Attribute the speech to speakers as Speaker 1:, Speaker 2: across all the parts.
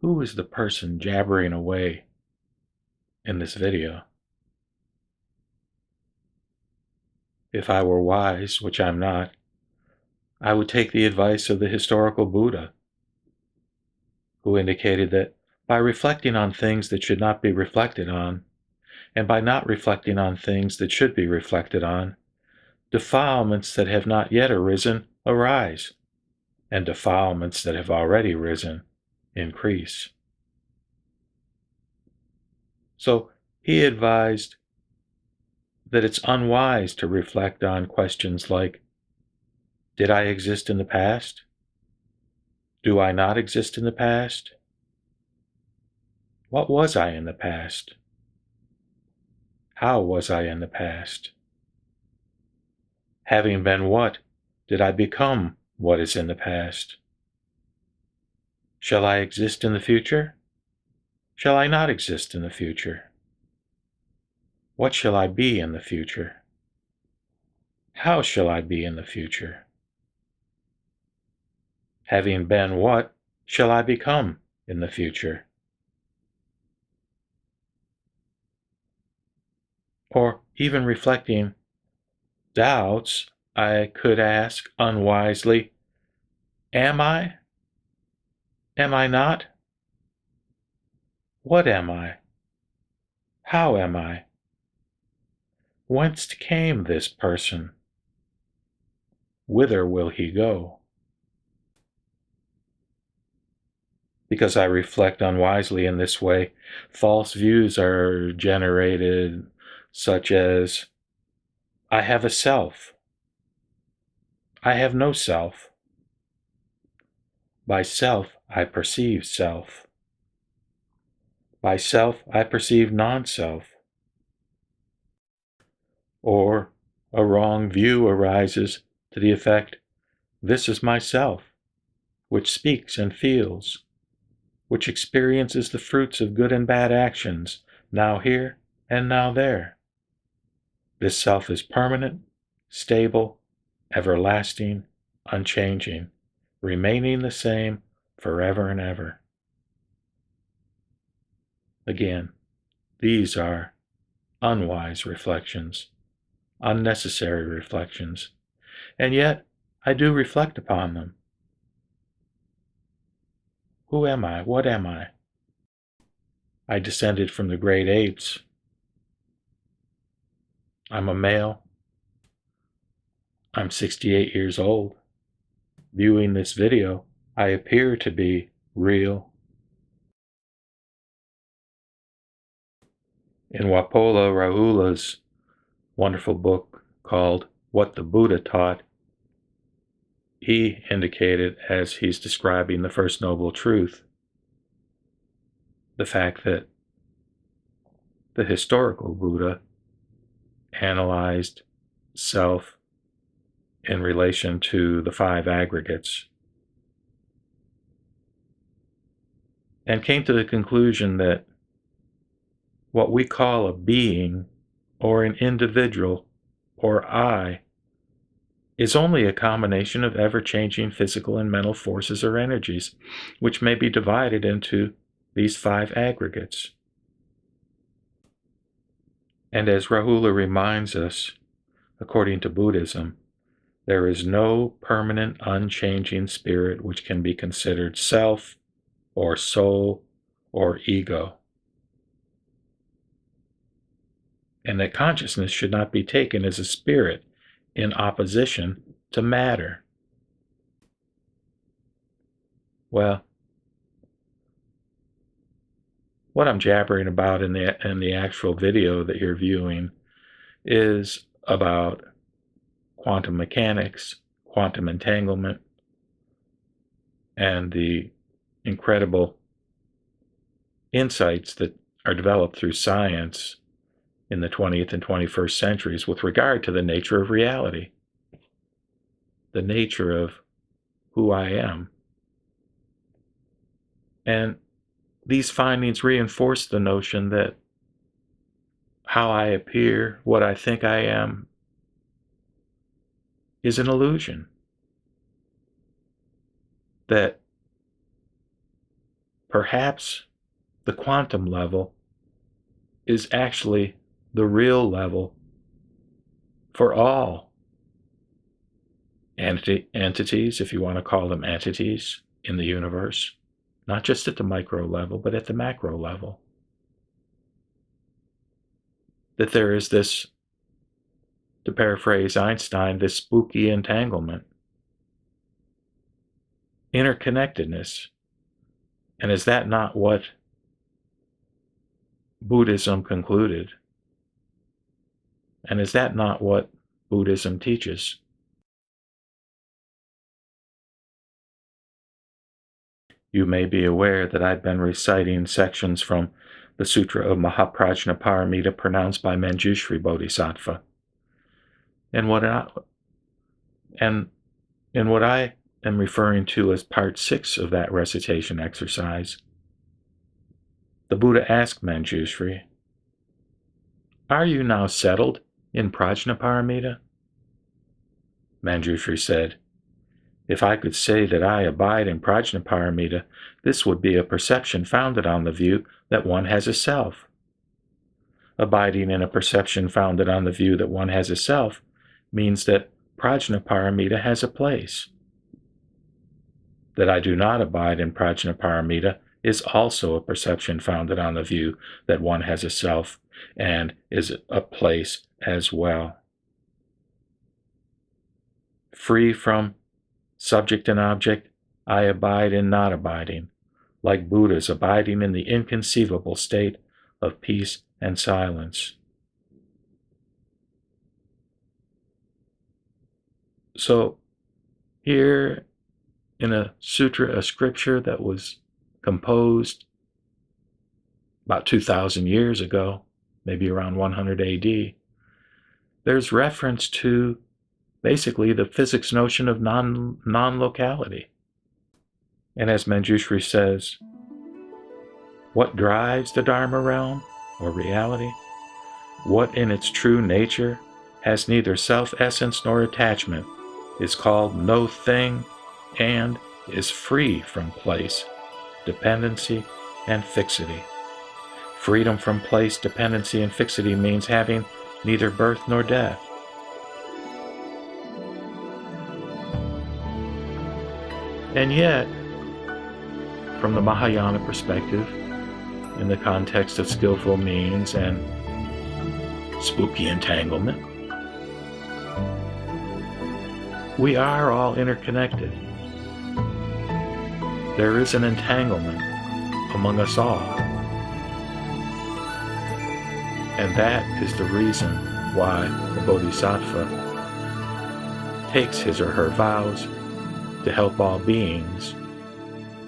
Speaker 1: Who is the person jabbering away in this video? If I were wise, which I'm not, I would take the advice of the historical Buddha, who indicated that by reflecting on things that should not be reflected on, and by not reflecting on things that should be reflected on, defilements that have not yet arisen arise, and defilements that have already risen increase. So he advised that it's unwise to reflect on questions like, did I exist in the past? Do I not exist in the past? What was I in the past? How was I in the past? Having been what, did I become what is in the past? Shall I exist in the future? Shall I not exist in the future? What shall I be in the future? How shall I be in the future? Having been what, shall I become in the future? Or even reflecting doubts, I could ask unwisely, am I? Am I not? What am I? How am I? Whence came this person? Whither will he go? Because I reflect unwisely in this way, false views are generated, such as, I have a self. I have no self. By self, I perceive self. By self, I perceive non-self. Or a wrong view arises to the effect, this is myself, which speaks and feels, which experiences the fruits of good and bad actions, now here and now there. This self is permanent, stable, everlasting, unchanging, remaining the same forever and ever. Again, these are unwise reflections, unnecessary reflections, and yet I do reflect upon them. Who am I? What am I? I descended from the great apes. I'm a male. I'm 68 years old. Viewing this video, I appear to be real. In Wapola Rahula's wonderful book called What the Buddha Taught, he indicated, as he's describing the First Noble Truth, the fact that the historical Buddha analyzed self in relation to the five aggregates and came to the conclusion that what we call a being or an individual or I is only a combination of ever-changing physical and mental forces or energies, which may be divided into these five aggregates. And as Rahula reminds us, according to Buddhism, there is no permanent, unchanging spirit which can be considered self or soul or ego. And that consciousness should not be taken as a spirit in opposition to matter. Well, what I'm jabbering about in the actual video that you're viewing is about quantum mechanics, quantum entanglement, and the incredible insights that are developed through science in the 20th and 21st centuries with regard to the nature of reality, the nature of who I am. And these findings reinforce the notion that how I appear, what I think I am, is an illusion. That perhaps the quantum level is actually the real level for all entities, if you want to call them entities, in the universe, not just at the micro level, but at the macro level. That there is this, to paraphrase Einstein, this spooky entanglement, interconnectedness. And is that not what Buddhism concluded? And is that not what Buddhism teaches? You may be aware that I've been reciting sections from the Sutra of Mahaprajnaparamita pronounced by Manjusri Bodhisattva. And what I am referring to as part 6 of that recitation exercise, the Buddha asked Manjusri, "Are you now settled in Prajnaparamita?" Manjusri said, "If I could say that I abide in Prajnaparamita, this would be a perception founded on the view that one has a self. Abiding in a perception founded on the view that one has a self means that Prajnaparamita has a place. That I do not abide in Prajnaparamita is also a perception founded on the view that one has a self and is a place as well. Free from subject and object, I abide in not abiding, like Buddhas abiding in the inconceivable state of peace and silence." So, here in a sutra, a scripture that was composed about 2,000 years ago, maybe around 100 AD, there's reference to basically the physics notion of non-locality. And as Manjusri says, what drives the Dharma realm, or reality? What in its true nature has neither self-essence nor attachment, is called no thing, and is free from place, dependency, and fixity. Freedom from place, dependency, and fixity means having neither birth nor death. And yet, from the Mahayana perspective, in the context of skillful means and spooky entanglement, we are all interconnected. There is an entanglement among us all. And that is the reason why the Bodhisattva takes his or her vows to help all beings,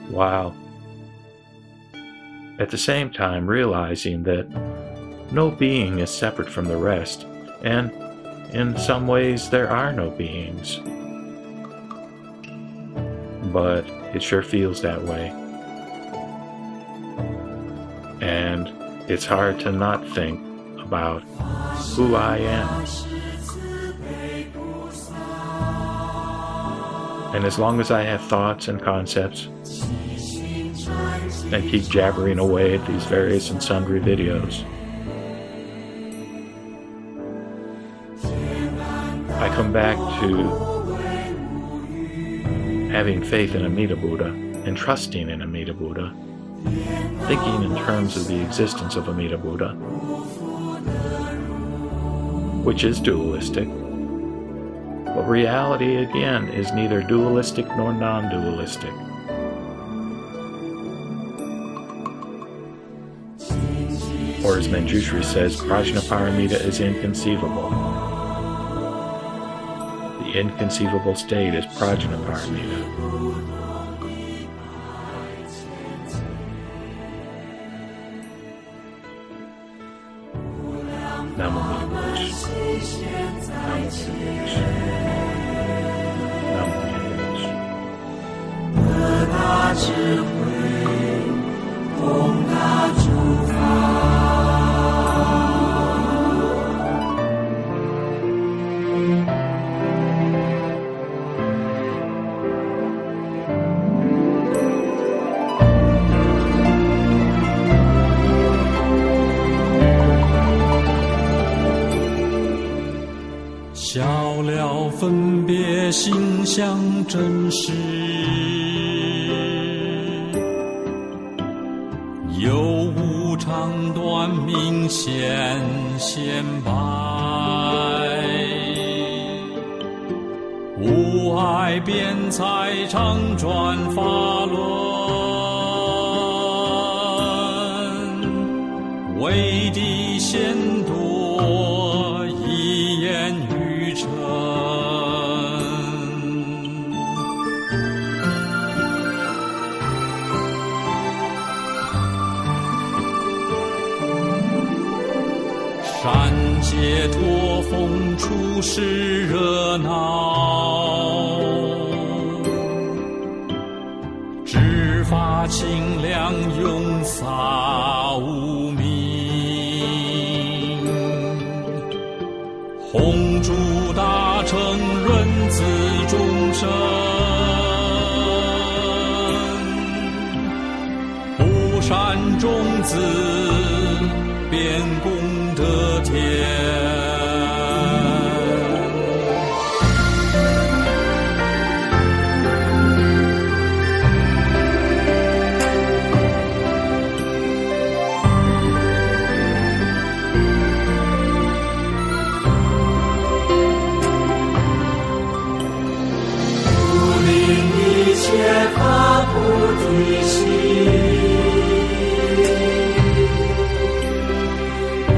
Speaker 1: while at the same time realizing that no being is separate from the rest, and in some ways there are no beings. But it sure feels that way. And it's hard to not think about who I am. And as long as I have thoughts and concepts and keep jabbering away at these various and sundry videos, I come back to having faith in Amida Buddha and trusting in Amida Buddha, thinking in terms of the existence of Amida Buddha, which is dualistic. But reality, again, is neither dualistic nor non-dualistic. Or as Manjusri says, Prajnaparamita is inconceivable. The inconceivable state is Prajnaparamita. Namo Buddhaya. Namo Buddhaya. Namo Buddhaya. 各大智慧，宏大诸法。
Speaker 2: 分别心相真实，有无常短明显显白，无碍辩才常转法轮，为地显多一言语成，善解脱风处世热闹，知法清凉永洒无明，弘诸大乘润自众生，不善种子便功德天，
Speaker 3: 发菩提心，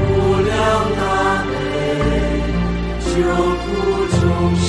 Speaker 3: 无量大悲救苦众生。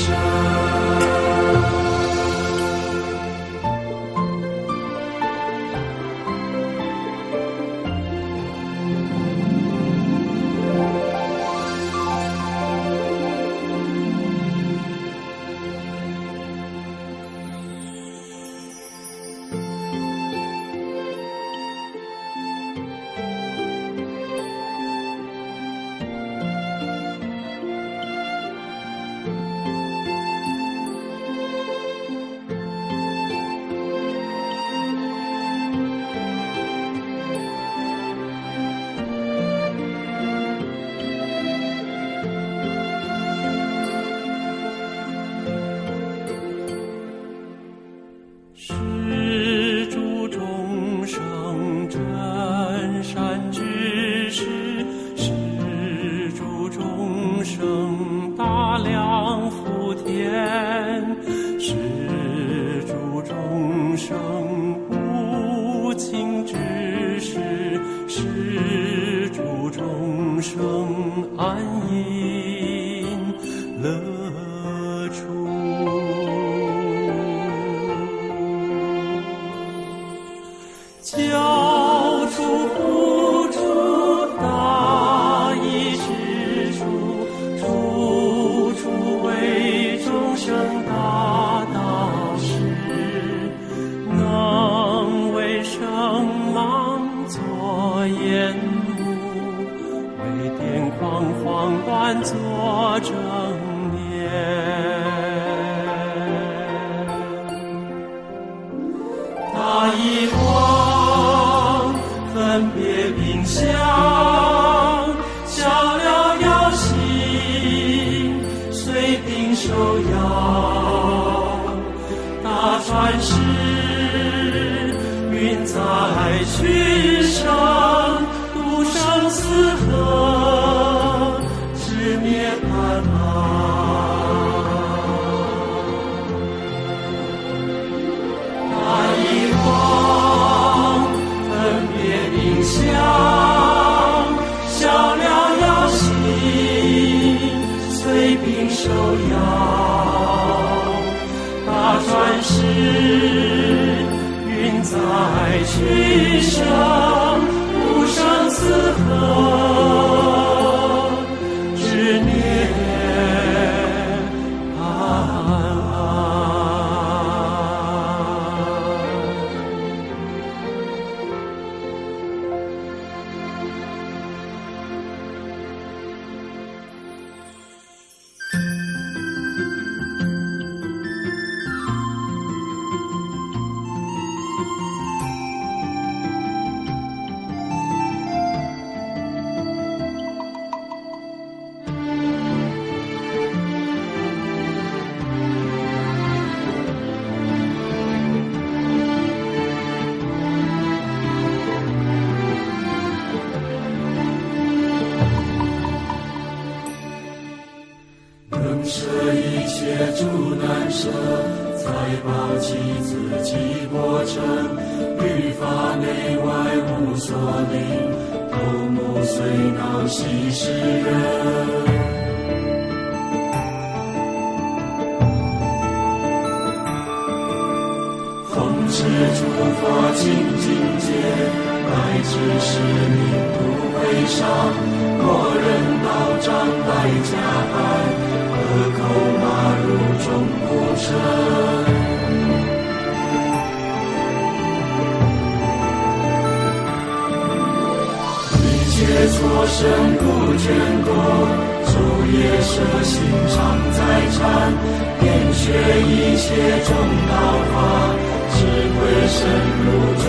Speaker 3: 法内外无所领，头目虽脑悉是人。奉持诸佛清净戒，乃至是名不会伤。若人道障来加害，河口马如终不成。一切错生不眷顾，昼夜摄心常在禅，遍学一切中道法，智慧深入中